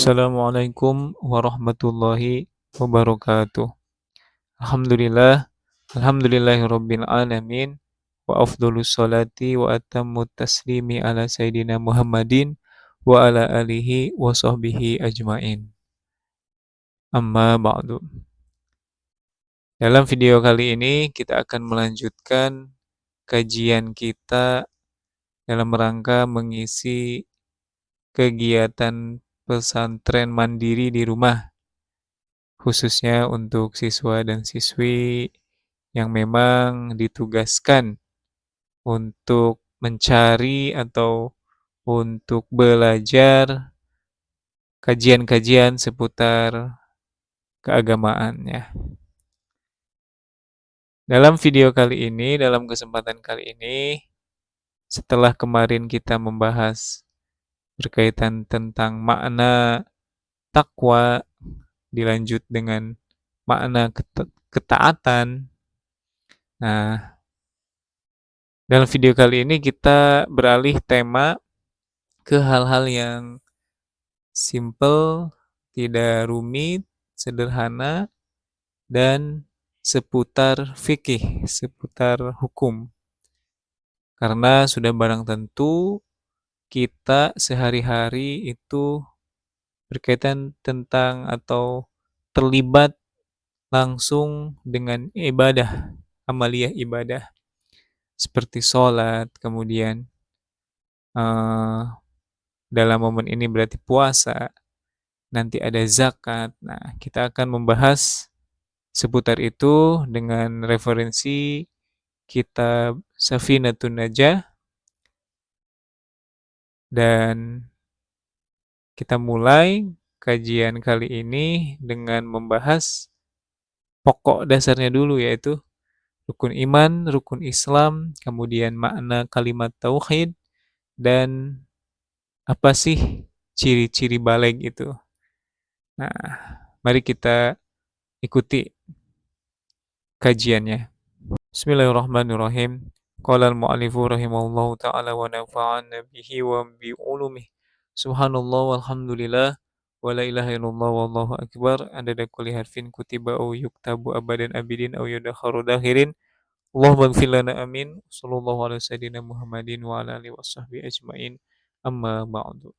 Assalamualaikum warahmatullahi wabarakatuh. Alhamdulillah, alhamdulillahirabbil alamin wa afdholus sholati wa atammut taslimi ala sayidina Muhammadin wa ala alihi wa sahbihi ajmain. Amma ba'du. Dalam video kali ini kita akan melanjutkan kajian kita dalam rangka mengisi kegiatan pesantren mandiri di rumah, khususnya untuk siswa dan siswi yang memang ditugaskan untuk mencari atau untuk belajar kajian-kajian seputar keagamaan ya. Dalam video kali ini, dalam kesempatan kali ini, setelah kemarin kita membahas berkaitan tentang makna takwa, dilanjut dengan makna ketaatan. Nah, dalam video kali ini kita beralih tema ke hal-hal yang simple, tidak rumit, sederhana, dan seputar fikih, seputar hukum. Karena sudah barang tentu kita sehari-hari itu berkaitan tentang atau terlibat langsung dengan ibadah, amaliyah ibadah seperti sholat, kemudian eh, dalam momen ini berarti puasa, nanti ada zakat. Nah, kita akan membahas seputar itu dengan referensi kitab Safinatun Najah, dan kita mulai kajian kali ini dengan membahas pokok dasarnya dulu, yaitu rukun iman, rukun Islam, kemudian makna kalimat tauhid, dan apa sih ciri-ciri baligh itu. Nah, mari kita ikuti kajiannya. Bismillahirrahmanirrahim. Qala al-mu'allifu rahimahullahu ta'ala wa nafa'ana bihi wa bi ulumihi. Subhanallah walhamdulillah wa la ilaha illallah wallahu akbar. Adada kulli harfin kutiba au yuktabu abadan abidin au yudakharu dakhirin. Allahumma ighfir lana amin. Sallallahu ala sayyidina Muhammadin wa ala alihi washabbihi ajmain. Amma ba'du.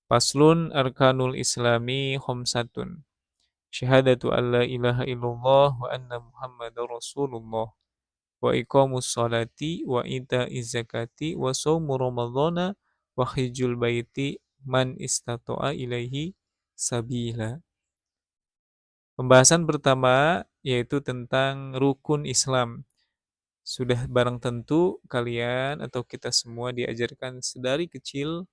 Faslun arkanul islami khamsatun. Syahadatu an la ilaha illallah wa anna muhammadar rasulullah wa iqamus salati wa ita'iz zakati wa shaumu ramadhana wa hijjul baiti man istata'a ilaihi sabila. Pembahasan pertama yaitu tentang rukun Islam. Sudah barang tentu kalian atau kita semua diajarkan sedari kecil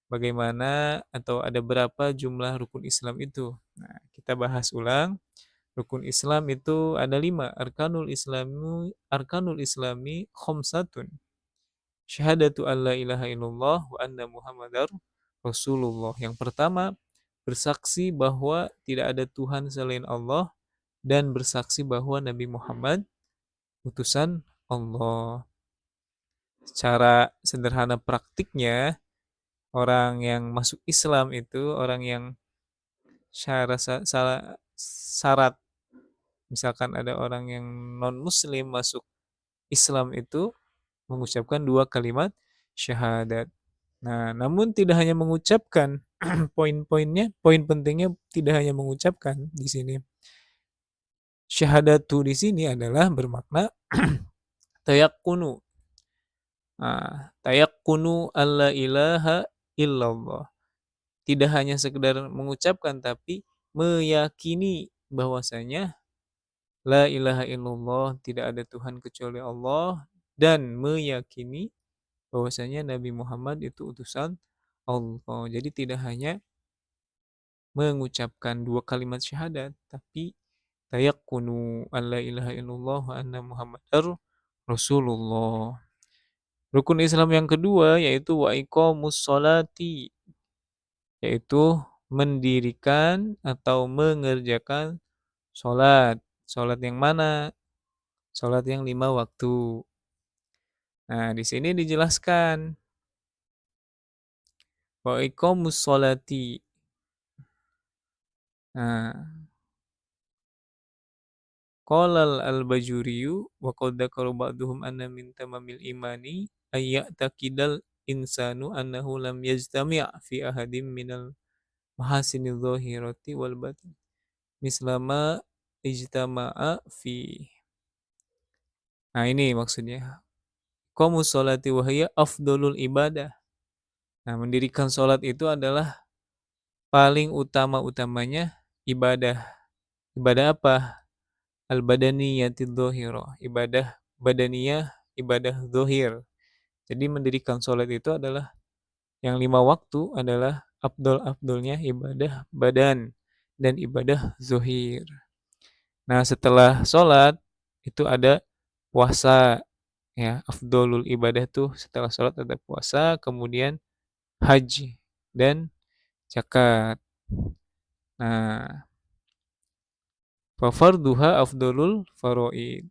bagaimana atau ada berapa jumlah rukun Islam itu. Nah, kita bahas ulang. Rukun Islam itu ada 5. Arkanul Islami khamsatun. Syahadatu an la ilaha illallah wa anna muhammadar rasulullah. Yang pertama, bersaksi bahwa tidak ada Tuhan selain Allah dan bersaksi bahwa Nabi Muhammad utusan Allah. Secara sederhana praktiknya, orang yang masuk Islam itu orang yang syarat, misalkan ada orang yang non muslim masuk Islam itu mengucapkan 2 kalimat syahadat. Nah, namun tidak hanya mengucapkan, poin pentingnya tidak hanya mengucapkan di sini. Syahadatu di sini adalah bermakna tayakkunu. Nah, tayakkunu alla ilaha illallah. Tidak hanya sekedar mengucapkan tapi meyakini bahwasanya la ilaha illallah, tidak ada Tuhan kecuali Allah, dan meyakini bahwasanya Nabi Muhammad itu utusan Allah. Jadi tidak hanya mengucapkan 2 kalimat syahadat tapi tayakkunu alla ilaha illallah wa anna Muhammadar Rasulullah. Rukun Islam yang kedua yaitu wa iqamus sholati, yaitu mendirikan atau mengerjakan sholat. Sholat yang mana? Sholat yang 5 waktu. Nah, di sini dijelaskan wa iqamus sholati. Nah, qala al-Bajuriyu wa qad dzakara ba'duhum anna min tamamil imani ay ya'taqidal insanu annahu lam yajtami' fi ahadin minal mahasinidh dhahirati wal batin mislama ijtama'a fi. Nah, ini maksudnya. Qomus sholati wa hiya afdalul ibadah. Nah, mendirikan sholat itu adalah paling utama-utamanya ibadah. Ibadah apa? Al-badaniyatidh dhahirah. Ibadah badaniyah, ibadah zahir. Jadi mendirikan sholat itu adalah yang 5 waktu adalah afdol-afdolnya ibadah badan dan ibadah zahir. Nah, setelah sholat itu ada puasa, ya. Afdolul ibadah tuh setelah sholat ada puasa, kemudian haji dan zakat. Nah, fa farduha afdolul faraid.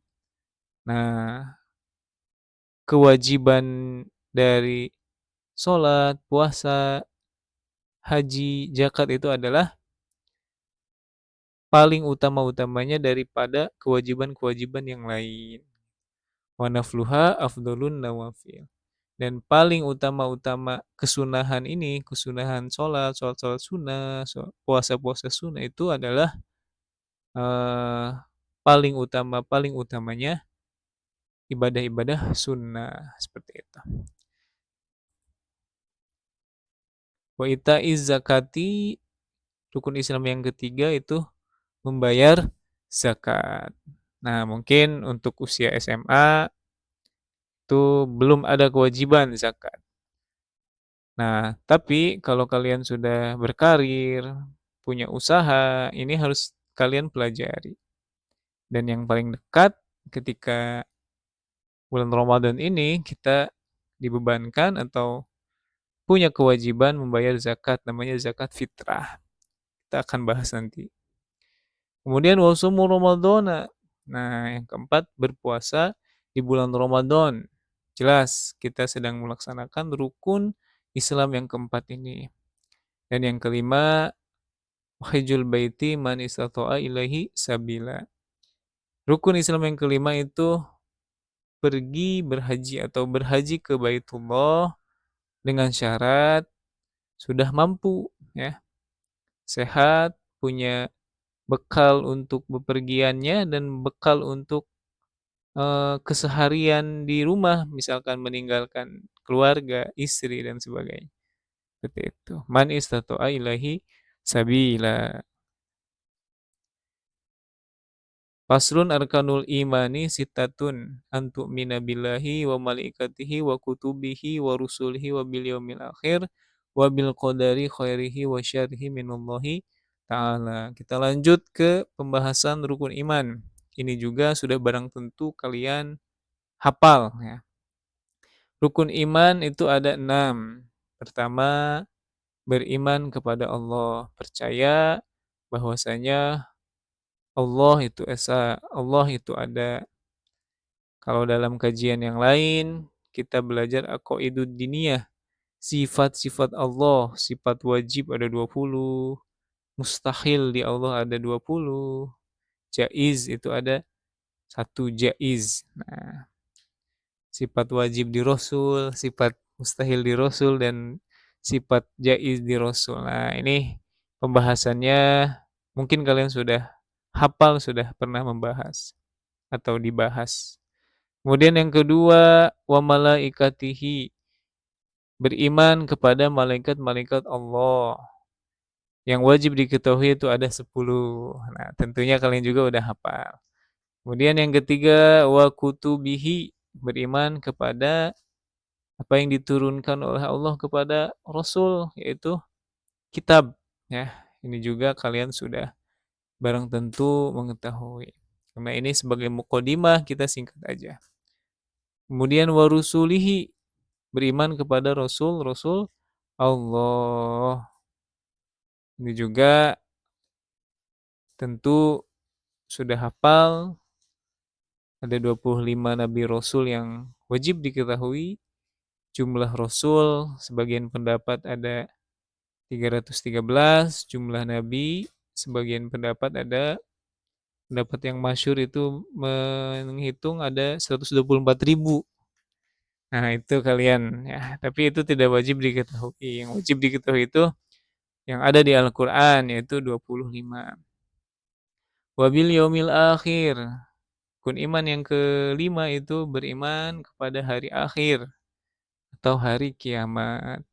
Nah, kewajiban dari sholat, puasa, haji, zakat itu adalah paling utama-utamanya daripada kewajiban-kewajiban yang lain. Wa nafluha afdolun nawafil. Dan paling utama-utama kesunahan ini, kesunahan sholat, sholat-sholat sunnah, puasa-puasa sunnah itu adalah paling utamanya ibadah-ibadah sunnah seperti itu. Wa itaiz zakati, rukun Islam yang ketiga itu membayar zakat. Nah, mungkin untuk usia SMA itu belum ada kewajiban zakat. Nah, tapi kalau kalian sudah berkarir, punya usaha, ini harus kalian pelajari. Dan yang paling dekat ketika bulan Ramadan ini kita dibebankan atau punya kewajiban membayar zakat, namanya zakat fitrah. Kita akan bahas nanti. Kemudian wasumu Ramadana. Nah, yang keempat berpuasa di bulan Ramadan. Jelas kita sedang melaksanakan rukun Islam yang keempat ini. Dan yang kelima, hajjul baiti man istata'a ilaihi sabila. Rukun Islam yang kelima itu pergi berhaji atau berhaji ke Baitullah dengan syarat sudah mampu, ya, sehat, punya bekal untuk bepergiannya dan bekal untuk keseharian di rumah, misalkan meninggalkan keluarga, istri dan sebagainya. Seperti itu. Man istata'a ilaihi sabila. Faslun arkanul imani sittatun an tu'mina billahi wa malaikatihi wa kutubihi wa rusulihi wa bil yaumil akhir wa bil qadari khairihi wa syarrihi minallahi ta'ala. Kita lanjut ke pembahasan rukun iman. Ini juga sudah barang tentu kalian hafal, ya. Rukun iman itu ada 6. Pertama, beriman kepada Allah, percaya bahwasanya Allah itu esa, Allah itu ada. Kalau dalam kajian yang lain, kita belajar aqaidud diniyah, sifat-sifat Allah, sifat wajib ada 20, mustahil di Allah ada 20, jaiz itu ada 1 jaiz. Nah, sifat wajib di Rasul, sifat mustahil di Rasul, dan sifat jaiz di Rasul. Nah, ini pembahasannya mungkin kalian sudah hafal, sudah pernah membahas atau dibahas. Kemudian yang kedua, wa malaikatihi, beriman kepada malaikat-malaikat Allah. Yang wajib diketahui itu ada 10. Nah, tentunya kalian juga udah hafal. Kemudian yang ketiga, wa kutubihi, beriman kepada apa yang diturunkan oleh Allah kepada Rasul, yaitu kitab, ya. Ini juga kalian sudah barang tentu mengetahui. Karena ini sebagai mukadimah kita singkat aja. Kemudian warusulihi, beriman kepada Rasul-Rasul Allah. Ini juga tentu sudah hafal, ada 25 nabi rasul yang wajib diketahui. Jumlah rasul sebagian pendapat ada 313, jumlah nabi sebagian pendapat yang masyhur itu menghitung ada 124.000. Nah, itu kalian ya, tapi itu tidak wajib diketahui. Yang wajib diketahui itu yang ada di Al-Qur'an yaitu 25. Wabil yaumil akhir. Rukun iman yang kelima itu beriman kepada hari akhir atau hari kiamat.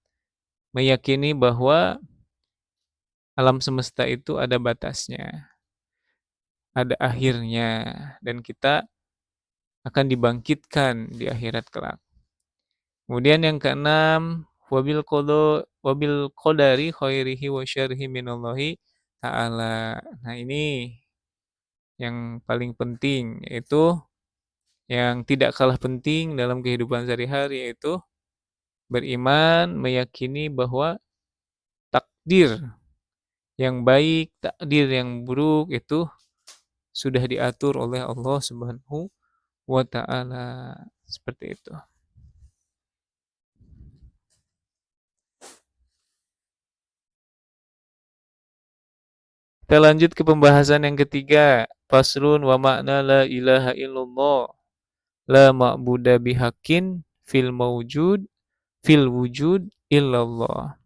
Meyakini bahwa alam semesta itu ada batasnya, ada akhirnya, dan kita akan dibangkitkan di akhirat kelak. Kemudian yang keenam, wabil qadari khairihi wa syarrihi minallahi ta'ala. Nah, ini yang paling penting, yaitu yang tidak kalah penting dalam kehidupan sehari-hari, yaitu beriman, meyakini bahwa takdir yang baik, takdir yang buruk itu sudah diatur oleh Allah Subhanahu wa taala. Seperti itu. Kita lanjut ke pembahasan yang ketiga. Faslun wa makna la ilaha illallah. La ma'buda bihaqqin fil wujud illallah.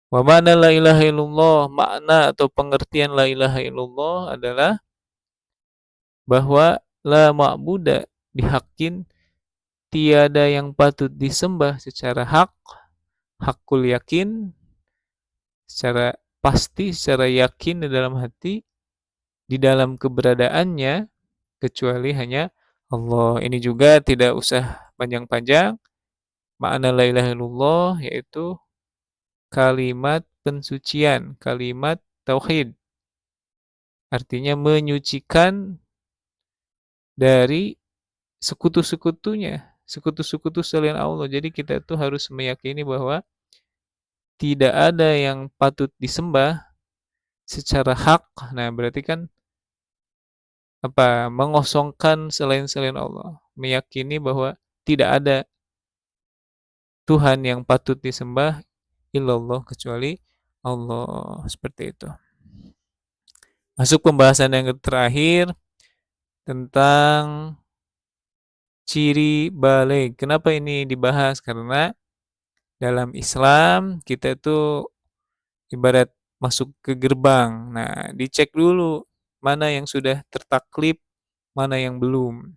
Wa makna la ilaha illallah, makna atau pengertian la ilaha illallah adalah bahwa la ma'buda bihaqqin, tiada yang patut disembah secara hakul yakin, secara pasti, secara yakin di dalam hati, di dalam keberadaannya, kecuali hanya Allah. Ini juga tidak usah panjang-panjang. Makna la ilaha illallah yaitu kalimat pensucian, kalimat tauhid. Artinya menyucikan dari sekutu-sekutunya, sekutu-sekutu selain Allah. Jadi kita tuh harus meyakini bahwa tidak ada yang patut disembah secara hak. Nah, berarti kan mengosongkan selain Allah, meyakini bahwa tidak ada Tuhan yang patut disembah illallah kecuali Allah, seperti itu. Masuk pembahasan yang terakhir tentang ciri balik. Kenapa ini dibahas? Karena dalam Islam kita itu ibarat masuk ke gerbang. Nah, dicek dulu mana yang sudah tertaklip, mana yang belum.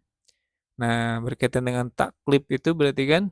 Nah, berkaitan dengan taklip itu berarti kan